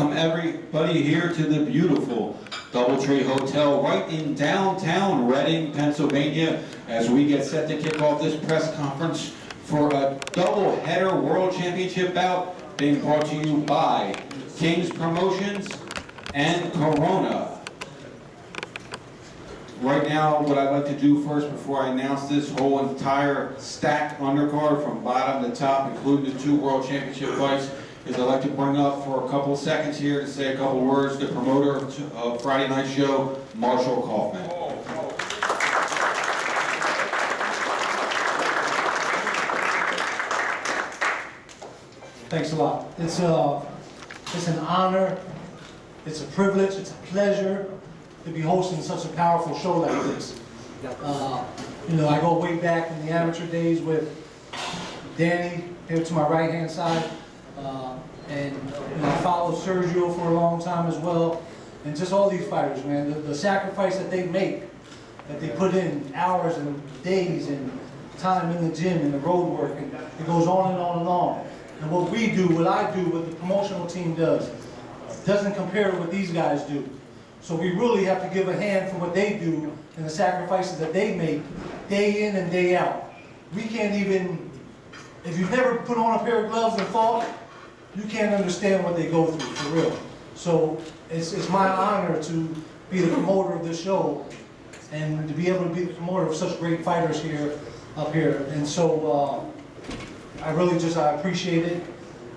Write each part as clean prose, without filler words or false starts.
Welcome everybody here to the beautiful DoubleTree Hotel right in downtown Reading, Pennsylvania, as we get set to kick off this press conference for a double-header World Championship bout being brought to you by King's Promotions and Corona. Right now, what I'd like to do first before I announce this whole entire stacked undercard from bottom to top, including the 2 World Championship fights, is I'd like to bring up for a couple of seconds here to say a couple words the promoter of Friday night show, Marshall Kaufman. Thanks a lot. It's an honor, it's a privilege, it's a pleasure to be hosting such a powerful show like this. I go way back in the amateur days with Danny here to my right-hand side, and I followed Sergio for a long time as well, and just all these fighters, man, the sacrifice that they make, that they put in hours and days and time in the gym and the road work, and it goes on and on and on. And what we do, what I do, what the promotional team does, doesn't compare to what these guys do. So we really have to give a hand for what they do and the sacrifices that they make day in and day out. We can't even, if you've never put on a pair of gloves and fought, you can't understand what they go through, for real. So it's my honor to be the promoter of this show and to be able to be the promoter of such great fighters up here. And so I appreciate it.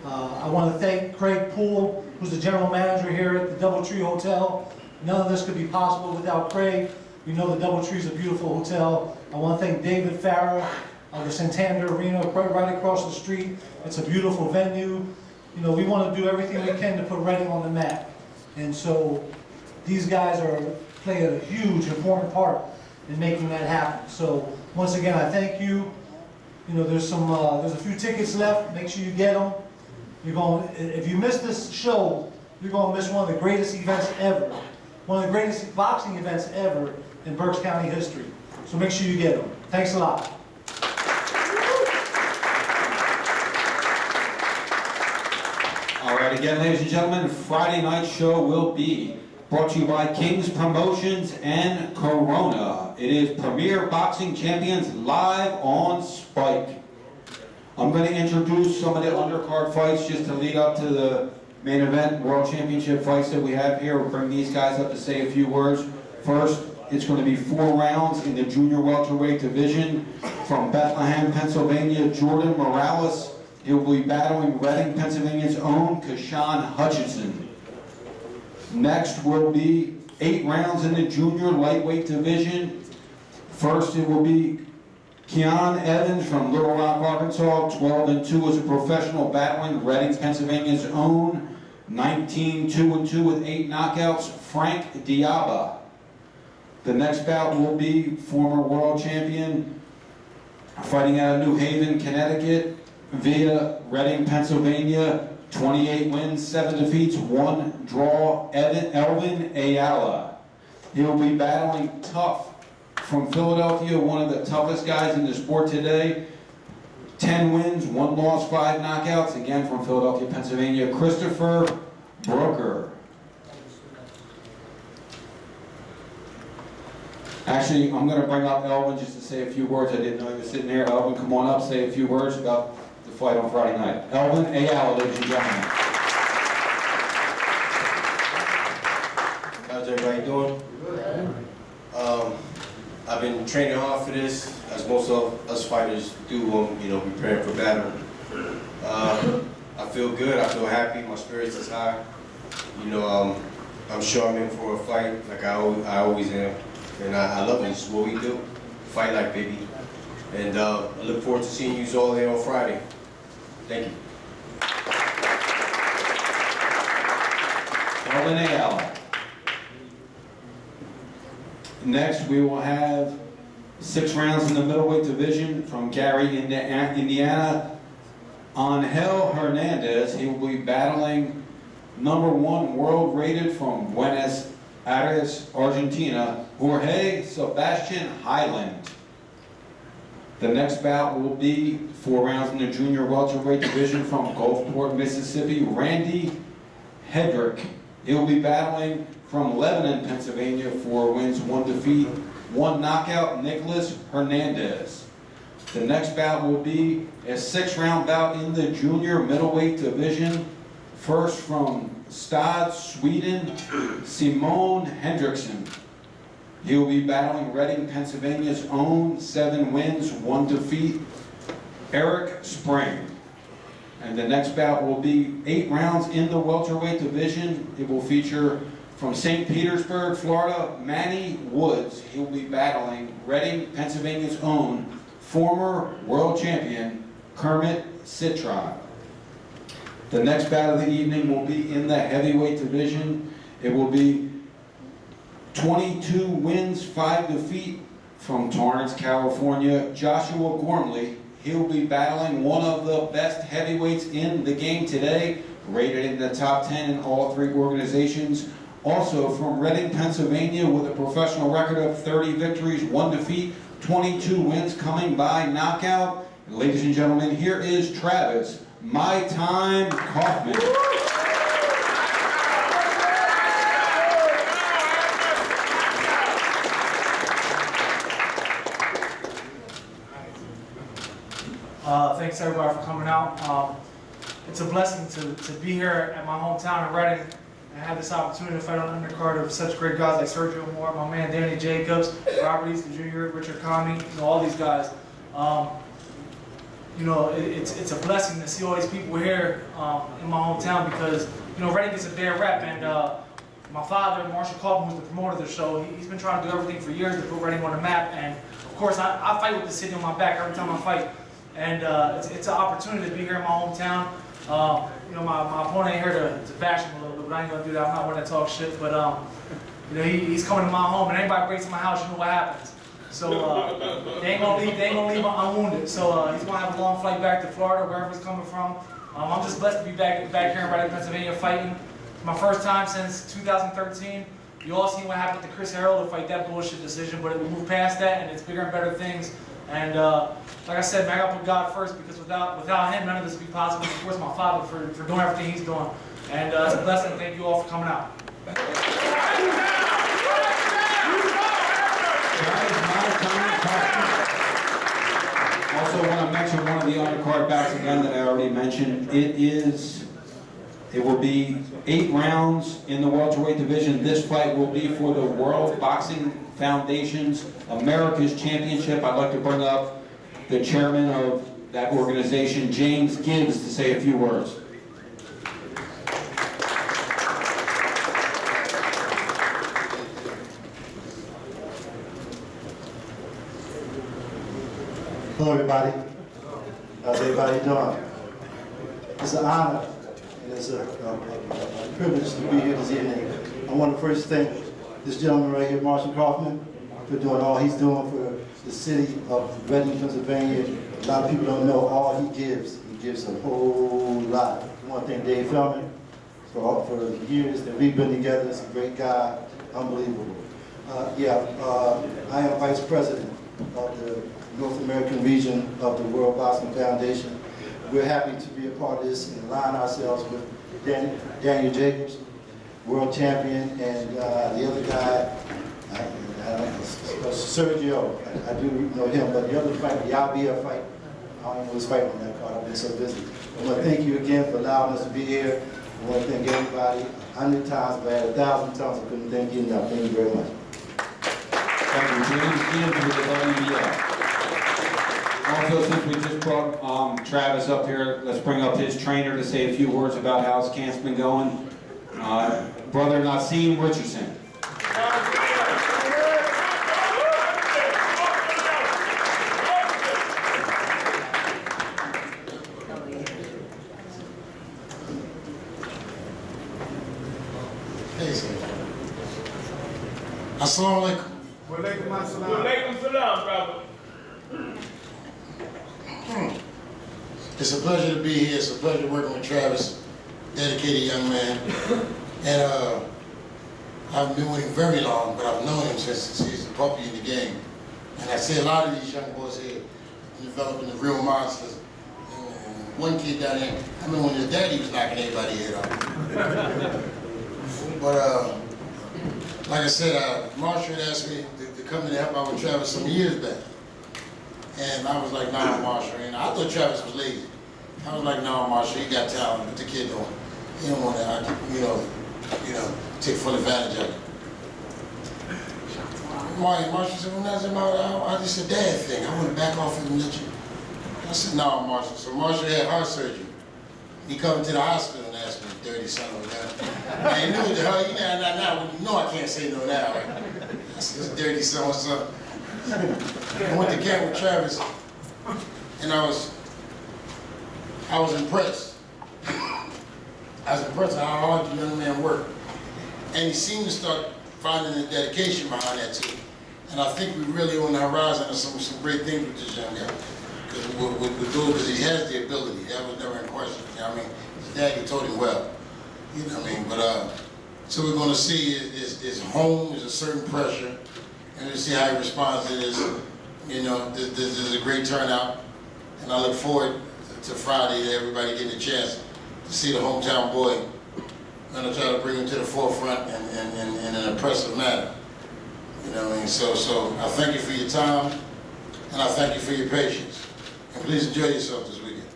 I want to thank Craig Poole, who's the general manager here at the DoubleTree Hotel. None of this could be possible without Craig. We know the DoubleTree is a beautiful hotel. I want to thank David Farah of the Santander Arena right across the street. It's a beautiful venue. We want to do everything we can to put Reading on the map. And so these guys play a huge, important part in making that happen. So once again, I thank you. There's a few tickets left. Make sure you get them. If you miss this show, you're going to miss one of the greatest events ever. One of the greatest boxing events ever in Berks County history. So make sure you get them. Thanks a lot. All right, again, ladies and gentlemen, Friday night show will be brought to you by King's Promotions and Corona. It is Premier Boxing Champions live on Spike. I'm going to introduce some of the undercard fights just to lead up to the main event, World Championship fights that we have here. We'll bring these guys up to say a few words. First, it's going to be 4 rounds in the junior welterweight division. From Bethlehem, Pennsylvania, Jordan Morales. He'll be battling Reading, Pennsylvania's own Kashawn Hutchinson. Next will be 8 rounds in the junior lightweight division. First, it will be Keon Evans from Little Rock, Arkansas, 12-2 as a professional, battling Reading, Pennsylvania's own 19-2-2 with 8 knockouts, Frank Diaba. The next bout will be former world champion fighting out of New Haven, Connecticut, via Reading, Pennsylvania, 28 wins, 7 defeats, 1 draw, Elvin Ayala. He'll be battling Tough from Philadelphia, one of the toughest guys in the sport today. 10 wins, 1 loss, 5 knockouts, again from Philadelphia, Pennsylvania, Christopher Brooker. Actually, I'm going to bring up Elvin just to say a few words. I didn't know he was sitting there. Elvin, come on up, say a few words about the fight on Friday night. Elvin Ayala, ladies and gentlemen. How's everybody doing? I've been training hard for this, as most of us fighters do when preparing for battle. I feel good. I feel happy. My spirits is high. I'm sure I'm in for a fight, like I always am, and I love it. This is what we do. Fight like baby. And I look forward to seeing you all there on Friday. Thank you. Elvin Ayala. Next, we will have 6 rounds in the middleweight division from Gary, Indiana. Angel Hernandez, he will be battling #1 world rated from Buenos Aires, Argentina, Jorge Sebastian Highland. The next bout will be 4 rounds in the junior welterweight division from Gulfport, Mississippi, Randy Hedrick. He'll be battling from Lebanon, Pennsylvania for wins, 1 defeat, 1 knockout, Nicholas Hernandez. The next bout will be a 6-round bout in the junior middleweight division. First from Stad, Sweden, Simone Hendrickson. He will be battling Reading, Pennsylvania's own 7 wins, 1 defeat, Eric Spring. And the next bout will be 8 rounds in the welterweight division. It will feature from St. Petersburg, Florida, Manny Woods. He will be battling Reading, Pennsylvania's own former world champion, Kermit Citron. The next bout of the evening will be in the heavyweight division. It will be 22 wins, 5 defeat from Torrance, California, Joshua Gormley. He'll be battling one of the best heavyweights in the game today, rated in the top 10 in all 3 organizations. Also from Reading, Pennsylvania, with a professional record of 30 victories, 1 defeat, 22 wins coming by knockout. Ladies and gentlemen, here is Travis My Time Kaufman. Thanks everybody for coming out. It's a blessing to be here at my hometown in Reading and have this opportunity to fight on the undercard of such great guys like Sergio Mora, my man Danny Jacobs, Robert Easton Jr., Richard Connie, all these guys. It's a blessing to see all these people here in my hometown because Reading gets a bad rep, and my father, Marshall Kaufman, who's the promoter of the show, he's been trying to do everything for years to put Reading on the map, and of course I fight with the city on my back every time I fight. And it's an opportunity to be here in my hometown. My opponent ain't here to bash him a little bit, but I ain't gonna do that. I'm not one to talk shit, but he's coming to my home, and anybody breaks in my house, you know what happens. So they ain't gonna leave unwounded. So he's gonna have a long flight back to Florida, wherever he's coming from. I'm just blessed to be back here in Reading, Pennsylvania, fighting. It's my first time since 2013. You all seen what happened to Chris Harrell to fight that bullshit decision, but we moved past that, and it's bigger and better things. And like I said, man, I gotta put God first because without him, none of this would be possible. Of course, my father for doing everything he's doing. And it's a blessing. Thank you all for coming out. Also want to mention one of the undercard bouts again that I already mentioned. It will be 8 rounds in the welterweight division. This fight will be for the World Boxing Foundation's America's Championship. I'd like to bring up the chairman of that organization, James Gibbs, to say a few words. Hello everybody. How's everybody doing? It's an honor and it's a privilege to be here this evening. I want to first thank this gentleman right here, Marshall Kaufman, for doing all he's doing for the city of Reading, Pennsylvania. A lot of people don't know all he gives. He gives a whole lot. I want to thank Dave Feldman for the years that we've been together. He's a great guy, unbelievable. I am Vice President of the North American region of the World Boxing Foundation. We're happy to be a part of this and align ourselves with Daniel Jacobs, world champion, and the other guy, Sergio. I do know him, but the other fight, the Yabia fight, I don't even know who's fighting on that card. I've been so busy. I want to thank you again for allowing us to be here. I want to thank everybody 100 times, but I had 1,000 times I couldn't thank you enough. Thank you very much. Thank you, James Gibbs with the WBF. Also, since we just brought Travis up here, let's bring up his trainer to say a few words about how his camp's been going. Brother Nassim Richardson. Assalamu alaikum. Walaikum salam, brother. It's a pleasure to be here. It's a pleasure working with Travis, dedicated young man. And I've been with him very long, but I've known him since he's a puppy in the game. And I see a lot of these young boys here developing the real monsters. And one kid down there, I remember when his daddy was knocking everybody head off. But like I said, Marshall had asked me to come in and help out with Travis some years back. And I was like, nah, Marshall. And I thought Travis was lazy. I was like, nah, Marshall, he got talent. What the kid doing? He don't want to, take full advantage of it. Marshall said, well, that's about, it's a dad thing. I want to back off and let you. I said, no, Marshall. So Marshall had heart surgery. He come to the hospital and asked me, dirty son of a gun. I ain't knew what the hell, you know I can't say no now. I said, this dirty son, what's up? I went to camp with Travis, and I was impressed. I was impressed at how hard the young man worked. And he seemed to start finding the dedication behind that too. And I think we're really on the horizon of some great things with this young guy. Because he has the ability. That was never in question. You know what I mean? His dad told him well. You know what I mean? But so we're going to see his home is a certain pressure, and we'll see how he responds to this. You know, this is a great turnout, and I look forward to Friday to everybody getting a chance to see the hometown boy. I'm going to try to bring him to the forefront in an impressive manner. You know what I mean? So I thank you for your time, and I thank you for your patience. And please enjoy yourself this weekend.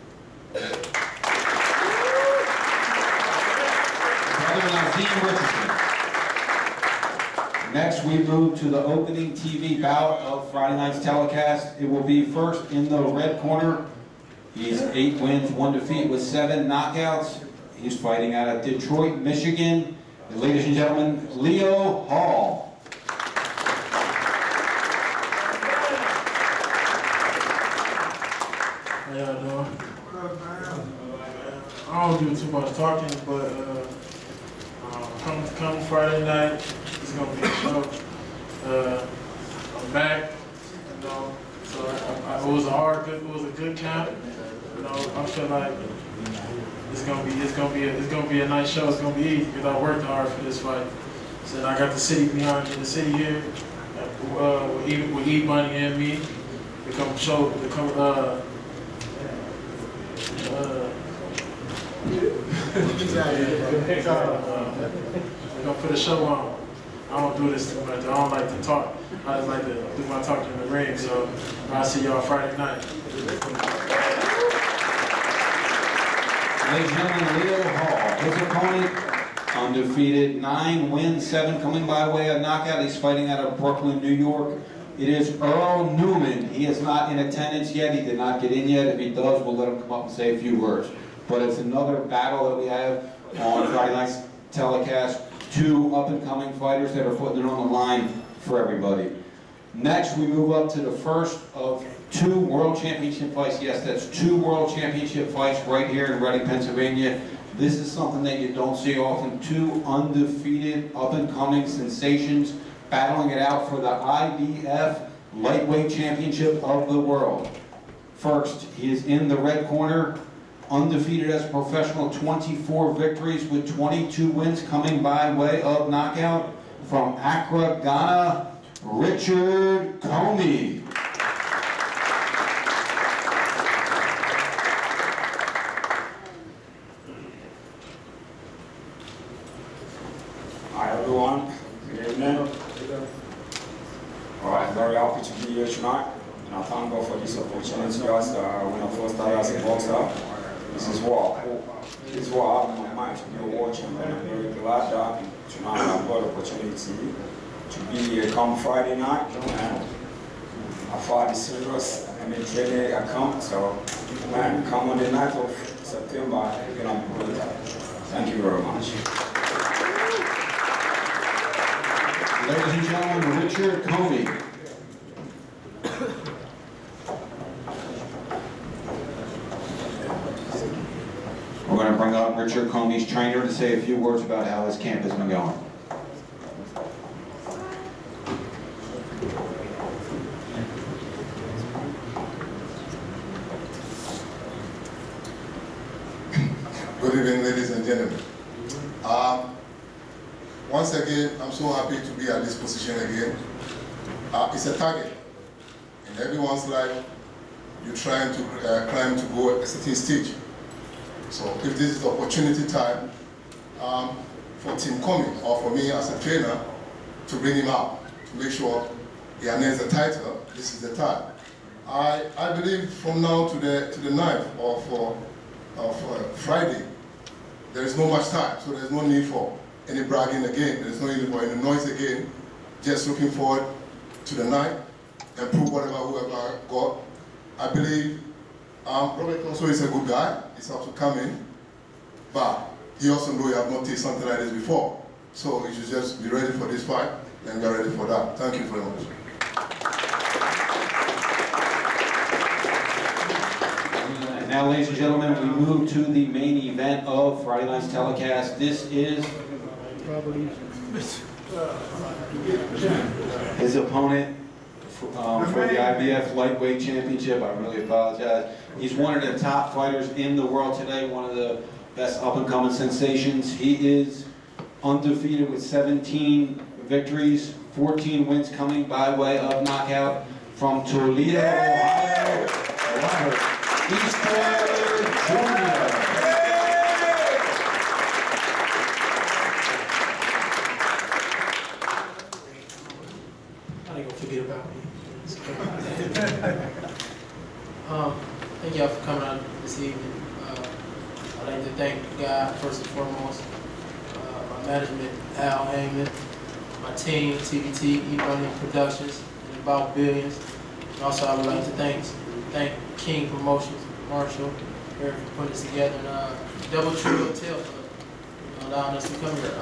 Next, we move to the opening TV bout of Friday night's telecast. It will be first in the red corner. He's 8 wins, 1 defeat with 7 knockouts. He's fighting out of Detroit, Michigan. And ladies and gentlemen, Leo Hall. How y'all doing? I don't do too much talking, but come Friday night, it's gonna be a show. I'm back, you know. So it was a good camp. You know, I feel like it's gonna be a nice show. It's gonna be easy because I worked hard for this fight. So I got the city behind me, the city here, with E-Money and me. We're gonna put a show on. I don't do this too much. I don't like to talk. I just like to do my talking in the ring. So I'll see y'all Friday night. Ladies and gentlemen, Leo Hall. His opponent, undefeated, 9 wins, 7 coming by way of knockout. He's fighting out of Brooklyn, New York. It is Earl Newman. He is not in attendance yet. He did not get in yet. If he does, we'll let him come up and say a few words. But it's another battle that we have on Friday night's telecast. 2 up-and-coming fighters that are putting it on the line for everybody. Next, we move up to the first of 2 world championship fights. Yes, that's 2 world championship fights right here in Reading, Pennsylvania. This is something that you don't see often. 2 undefeated, up-and-coming sensations battling it out for the IBF Lightweight Championship of the world. First, he is in the red corner, undefeated as a professional, 24 victories with 22 wins coming by way of knockout. From Accra, Ghana, Richard Comey. Hi everyone, good evening. I'm very happy to be here tonight, and I thank God for this opportunity. As when I first started as a boxer, this is what I have in my mind to be a world champion. I'm very glad that tonight I've got the opportunity to be here come Friday night, and I fight is serious. I'm in training account, so man, come on the 9th of September, it's gonna be good. Thank you very much. Ladies and gentlemen, Richard Comey. We're going to bring up Richard Comey's trainer to say a few words about how his camp has been going. Good evening, ladies and gentlemen. Once again, I'm so happy to be at this position again. It's a target. In everyone's life, you're trying to climb to go a certain stage. So if this is the opportunity time, for Team Coming, or for me as a trainer, to bring him out, to make sure he harnesses the title. This is the time. I believe from now to the 9th of Friday, there is no much time, so there's no need for any bragging again. There's no need for any noise again. Just looking forward to the night and prove whoever got. I believe Robert also is a good guy. He's have to come in, but he also knows he have not tasted something like this before. So he should just be ready for this fight and get ready for that. Thank you very much. And now, ladies and gentlemen, we move to the main event of Friday night's telecast. This is his opponent for the IBF Lightweight Championship. I really apologize. He's one of the top fighters in the world today, one of the best up-and-coming sensations. He is undefeated with 17 victories, 14 wins coming by way of knockout from Toledo, Ohio. Robert Easter Jr. I ain't gonna forget about me. Thank y'all for coming out this evening. I'd like to thank God first and foremost, my management, Al Heyman, my team, TBT, E-Money Productions, and About Billions. And also I would like to thank King Promotions, Marshall, Eric for putting this together, and Double Tree Hotel for allowing us to come here.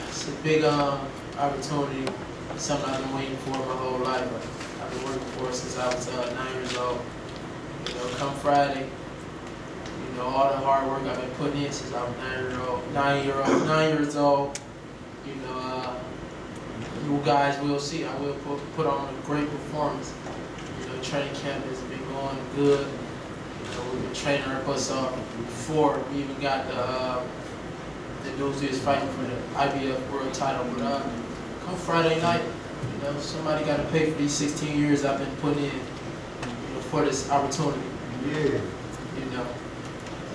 It's a big opportunity, something I've been waiting for my whole life. I've been working for it since I was 9 years old. You know, come Friday, you know, all the hard work I've been putting in since I was 9 years old. You know, you guys will see. I will put on a great performance. You know, training camp has been going good. You know, we've been training our butts off before we even got the dudes who is fighting for the IBF world title. But come Friday night, you know, somebody got to pay for these 16 years I've been putting in, you know, for this opportunity. Yeah. You know,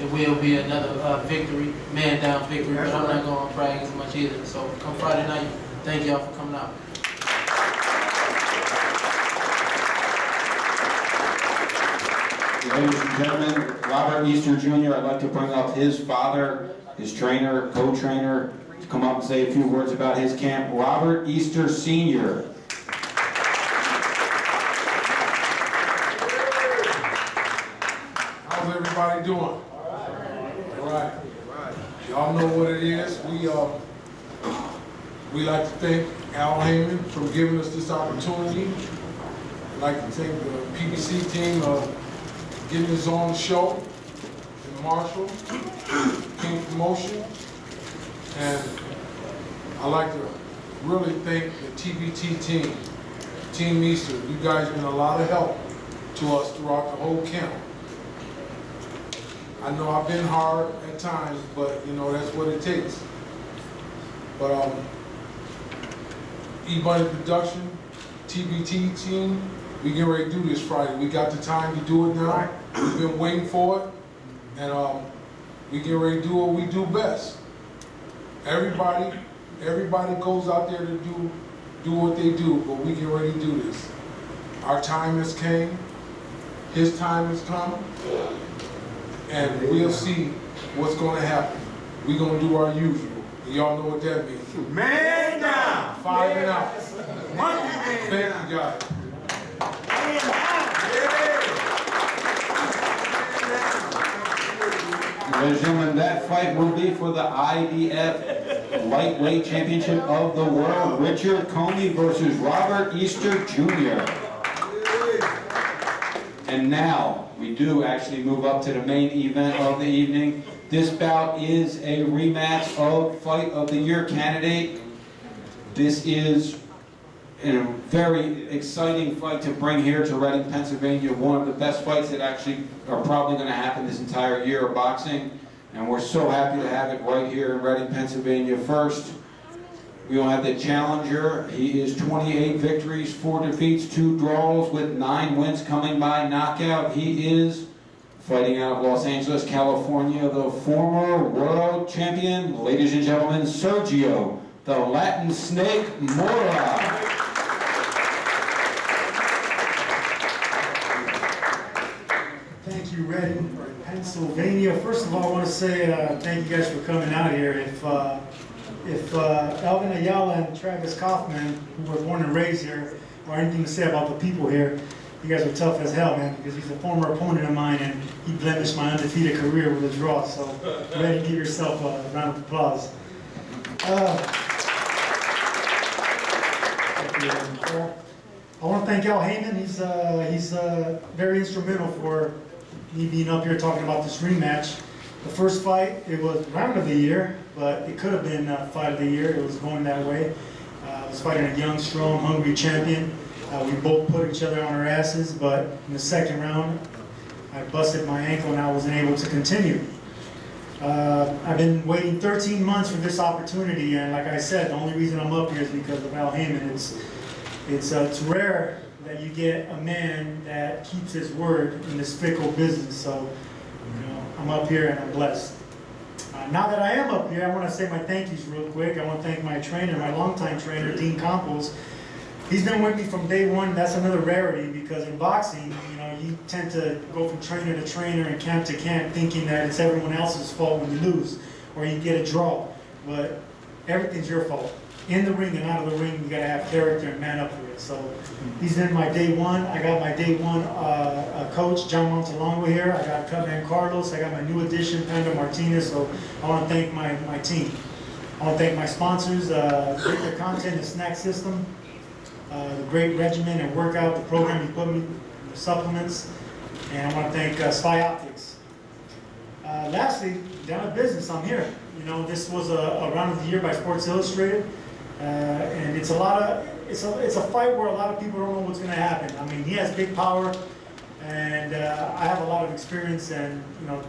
it will be another victory, man down victory, but I'm not going to brag as much either. So come Friday night, thank y'all for coming out. Ladies and gentlemen, Robert Easter Jr., I'd like to bring up his father, his trainer, co-trainer, to come up and say a few words about his camp. Robert Easter Sr. How's everybody doing? All right. Y'all know what it is. We like to thank Al Heyman for giving us this opportunity. I'd like to thank the PBC team of getting us on the show, and Marshall, King Promotion, and I'd like to really thank the TBT team, Team Easter. You guys been a lot of help to us throughout the whole camp. I know I've been hard at times, but you know, that's what it takes. But E-Bunny Production, TBT team, we get ready to do this Friday. We got the time to do it now. We've been waiting for it, and we get ready to do what we do best. Everybody goes out there to do what they do, but we get ready to do this. Our time has came, his time has come, and we'll see what's going to happen. We're going to do our usual. Y'all know what that means. Man down! 5 and out. Thank you, guys. Ladies and gentlemen, that fight will be for the IBF Lightweight Championship of the World. Richard Comey versus Robert Easter Jr. And now, we do actually move up to the main event of the evening. This bout is a rematch of Fight of the Year candidate. This is a very exciting fight to bring here to Reading, Pennsylvania. One of the best fights that actually are probably going to happen this entire year of boxing. And we're so happy to have it right here in Reading, Pennsylvania. First, we will have the challenger. He is 28 victories, 4 defeats, 2 draws with 9 wins coming by knockout. He is Fighting out of Los Angeles, California, the former world champion, ladies and gentlemen, Sergio, the Latin Snake Mora. Thank you, Reading, Pennsylvania. First of all, I want to say thank you guys for coming out here. If Alvin Ayala and Travis Kaufman, who were born and raised here, or anything to say about the people here, you guys are tough as hell, man, because he's a former opponent of mine and he blemished my undefeated career with a draw. So, ready, give yourself a round of applause. I want to thank Al Heyman. He's very instrumental for me being up here talking about this rematch. The first fight, it was round of the year, but it could have been fight of the year. It was going that way. I was fighting a young, strong, hungry champion. We both put each other on our asses, but in the second round, I busted my ankle and I wasn't able to continue. I've been waiting 13 months for this opportunity, and like I said, the only reason I'm up here is because of Al Heyman. It's rare that you get a man that keeps his word in this fickle business, so I'm up here and I'm blessed. Now that I am up here, I want to say my thank yous real quick. I want to thank my trainer, my longtime trainer, Dean Campos. He's been with me from day one. That's another rarity because in boxing, you tend to go from trainer to trainer and camp to camp thinking that it's everyone else's fault when you lose or you get a draw. But everything's your fault. In the ring and out of the ring, you got to have character and man up for it. So he's been my day one. I got my day one coach, John Montalongo here. I got Cutman Carlos. I got my new addition, Pando Martinez. So I want to thank my team. I want to thank my sponsors, Victor Content and Snack System, the great regimen and workout, the program you put me, the supplements, and I want to thank Spy Optics. Lastly, down to business, I'm here. This was a round of the year by Sports Illustrated, and it's a fight where a lot of people don't know what's going to happen. I mean, he has big power, and I have a lot of experience and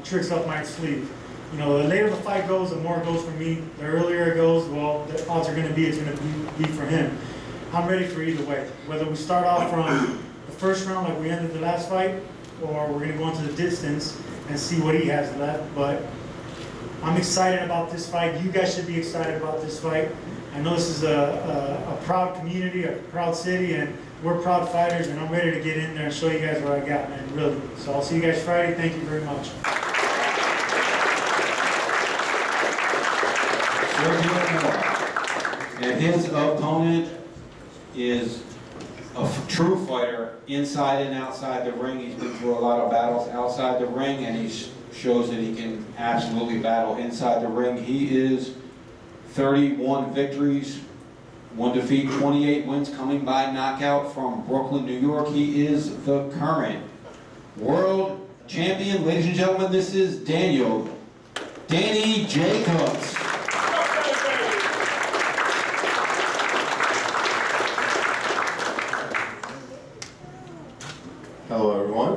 tricks up my sleeve. The later the fight goes, the more it goes for me. The earlier it goes, well, the odds are going to be it's going to be for him. I'm ready for either way. Whether we start off from the first round like we ended the last fight, or we're going to go into the distance and see what he has left. But I'm excited about this fight. You guys should be excited about this fight. I know this is a proud community, a proud city, and we're proud fighters, and I'm ready to get in there and show you guys what I got, man, really. So I'll see you guys Friday. Thank you very much. And his opponent is a true fighter inside and outside the ring. He's been through a lot of battles outside the ring, and he shows that he can absolutely battle inside the ring. He is 31 victories, 1 defeat, 28 wins, coming by knockout from Brooklyn, New York. He is the current world champion. Ladies and gentlemen, this is Danny Jacobs. Hello, everyone.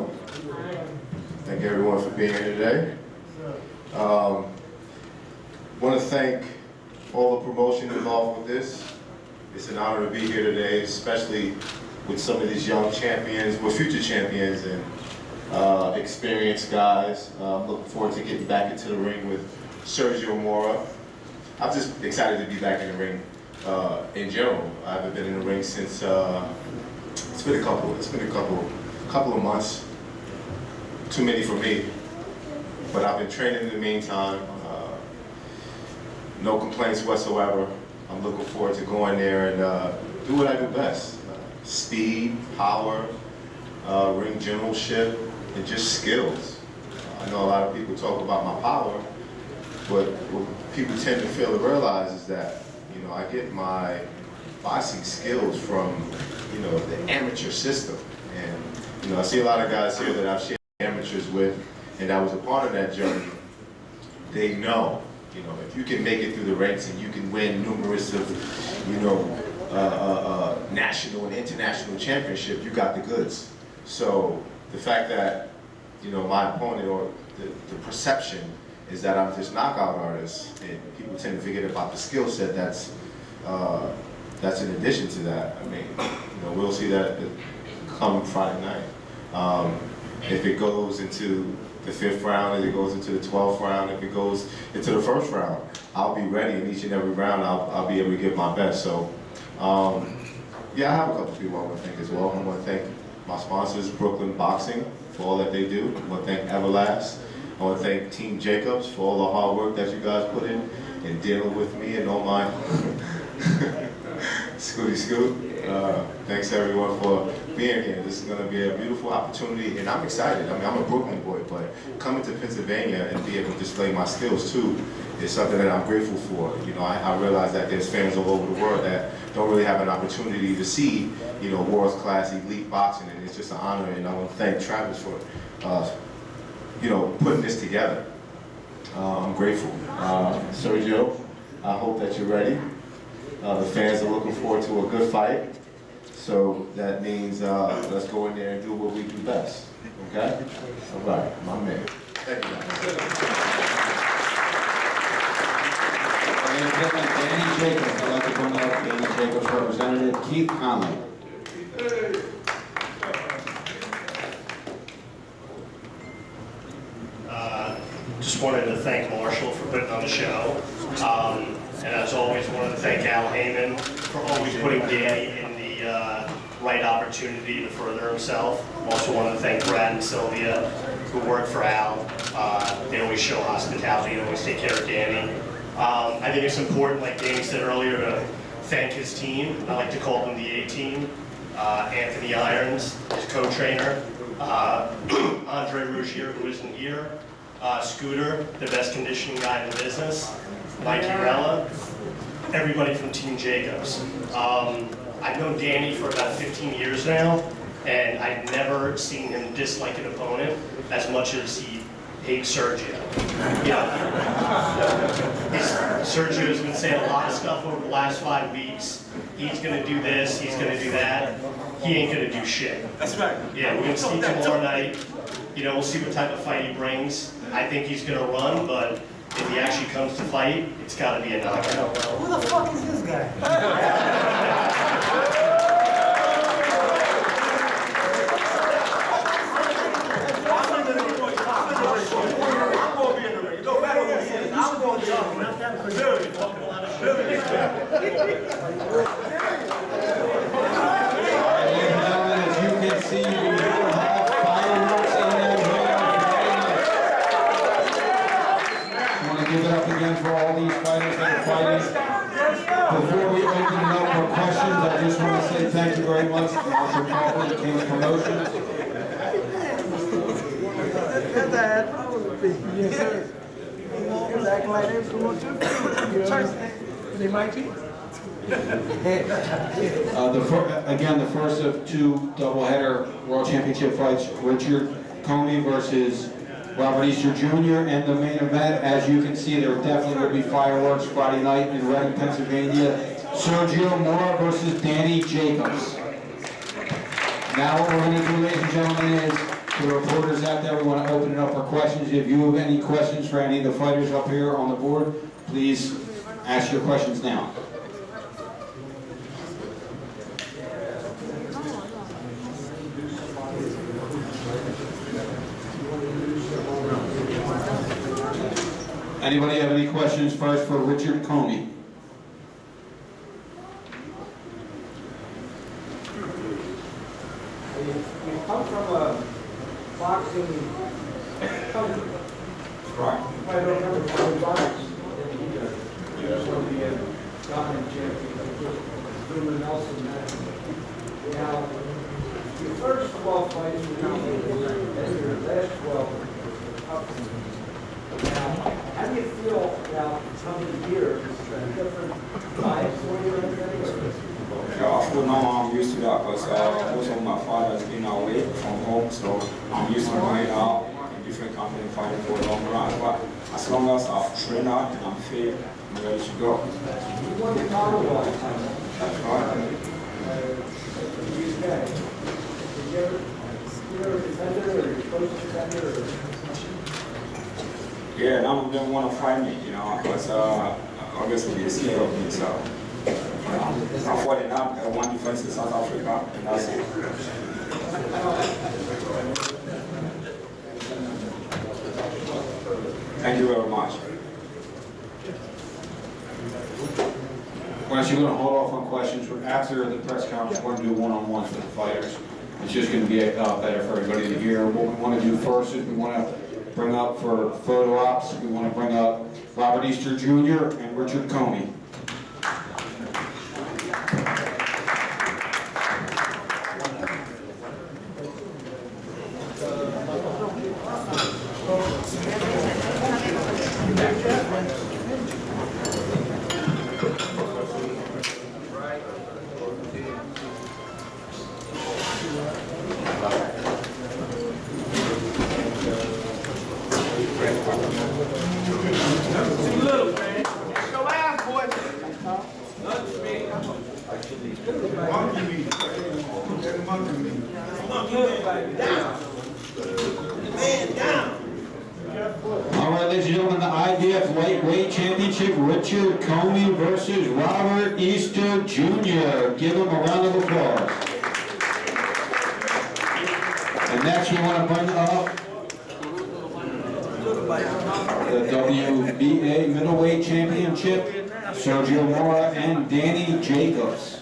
Thank everyone for being here today. Want to thank all the promotion involved with this. It's an honor to be here today, especially with some of these young champions, with future champions and experienced guys. I'm looking forward to getting back into the ring with Sergio Mora. I'm just excited to be back in the ring in general. I haven't been in the ring since it's been a couple of months, too many for me, but I've been training in the meantime, no complaints whatsoever. I'm looking forward to going there and do what I do best, speed, power, ring generalship, and just skills. I know a lot of people talk about my power, but what people tend to fail to realize is that, I get my boxing skills from, the amateur system. And I see a lot of guys here that I've shared amateurs with, and I was a part of that journey. They know, if you can make it through the ranks and you can win numerous of, national and international championship, you got the goods. So the fact that, my opponent or the perception is that I'm this knockout artist, and people tend to forget about the skill set that's in addition to that. I mean, we'll see that come Friday night. If it goes into the 5th round, if it goes into the 12th round, if it goes into the 1st round, I'll be ready. In each and every round, I'll be able to give my best. So, yeah, I have a couple people I want to thank as well. I want to thank my sponsors, Brooklyn Boxing, for all that they do. I want to thank Everlast. I want to thank Team Jacobs for all the hard work that you guys put in dealing with me and all my Scooty Scoot. Thanks everyone for being here. This is going to be a beautiful opportunity, and I'm excited. I mean, I'm a Brooklyn boy, but coming to Pennsylvania and be able to display my skills too is something that I'm grateful for. You know, I realize that there's fans all over the world that don't really have an opportunity to see, you know, world-class elite boxing, and it's just an honor. And I want to thank Travis for, you know, putting this together. I'm grateful. Sergio, I hope that you're ready. The fans are looking forward to a good fight. So that means let's go in there and do what we do best. Okay? All right, my man. Thank you, guys. Ladies and gentlemen, Danny Jacobs. I'd like to bring up Danny Jacobs' representative, Keith Conley. Just wanted to thank Marshall for putting on the show. And as always, wanted to thank Al Heyman for always putting Danny in the right opportunity to further himself. Also wanted to thank Brad and Sylvia who work for Al. They always show hospitality and always take care of Danny. I think it's important, like Danny said earlier, to thank his team. I like to call them the A-team. Anthony Irons, his co-trainer, Andre Rougier, who isn't here, Scooter, the best conditioning guy in the business, Mikey Rella, everybody from Team Jacobs. I've known Danny for about 15 years now, and I've never seen him dislike an opponent as much as he hates Sergio. Yeah. Sergio's been saying a lot of stuff over the last 5 weeks. He's gonna do this, he's gonna do that. He ain't gonna do shit. That's right. Yeah, we're gonna see tomorrow night. You know, we'll see what type of fight he brings. I think he's gonna run, but if he actually comes to fight, it's gotta be a knockout. Who the fuck is this guy? For all these fighters that are fighting. Before we open it up for questions, I just want to say thank you very much to Marshall Copeland, King's Promotions. Yes, sir. He's acting like they promote you. They might be. Again, the first of 2 doubleheader World Championship fights, Richard Comey versus Robert Easter Jr. and the main event. As you can see, there definitely will be fireworks Friday night in Reading, Pennsylvania. Sergio Mora versus Danny Jacobs. Now what we're going to do, ladies and gentlemen, is to the reporters out there, we want to open it up for questions. If you have any questions for any of the fighters up here on the board, please ask your questions now. Anybody have any questions first for Richard Comey? You come from a boxing country. Right. I don't remember how boxing so the dominant champion, Truman Nelson. Now, your first 12 fights were dominated, and your last 12 were up. Now, how do you feel about coming here? Different fights for you or anything? Yeah, of course now I'm used to that because most of my father has been away from home, so I'm used to going out in different countries fighting for a long run. But as long as I've trained out and I'm fit, I'm ready to go. You won the Commonwealth. That's right. UK. Did you ever a defender or you're supposed to defender? Yeah, none of them want to fight me, you know, because obviously they're scared of me, so. I fought in one defense in South Africa, and that's it. very much. We're actually going to hold off on questions. After the press conference, we're going to do one-on-ones with the fighters. It's just going to be better for everybody to hear. What we want to do first is we want to bring up for photo ops, we want to bring up Robert Easter Jr. and Richard Comey. All right, ladies and gentlemen, the IBF Lightweight Championship, Richard Comey versus Robert Easter Jr. Give him a round of applause. And next we want to bring up the WBA Middleweight Championship, Sergio Mora and Danny Jacobs.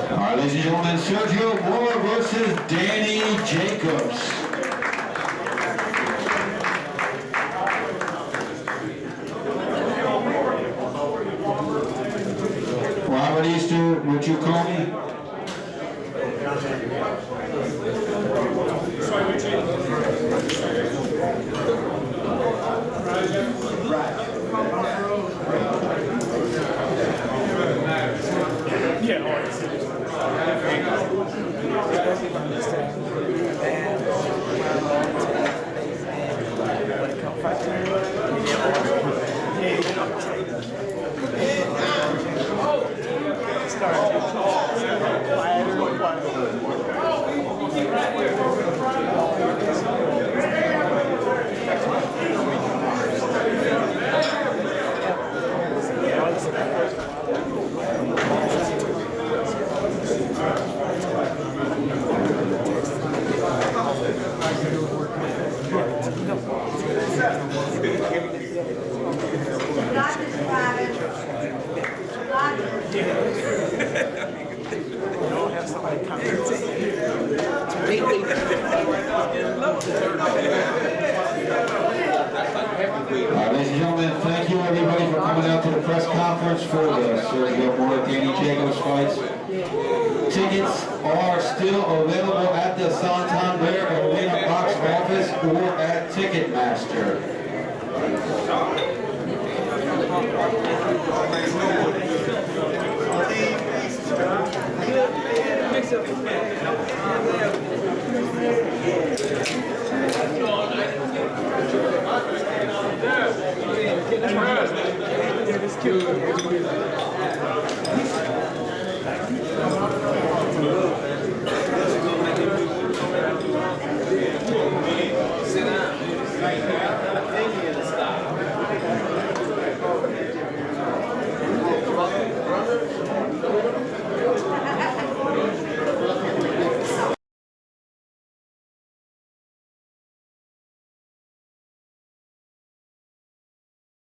All right, ladies and gentlemen, Sergio Mora versus Danny Jacobs. Robert Easter, Richard Comey. Ladies and gentlemen, thank you everybody for coming out to the press conference for the Sergio Mora Danny Jacobs fights. Tickets are still available at the Santander Arena box office or at Ticketmaster. Sit down.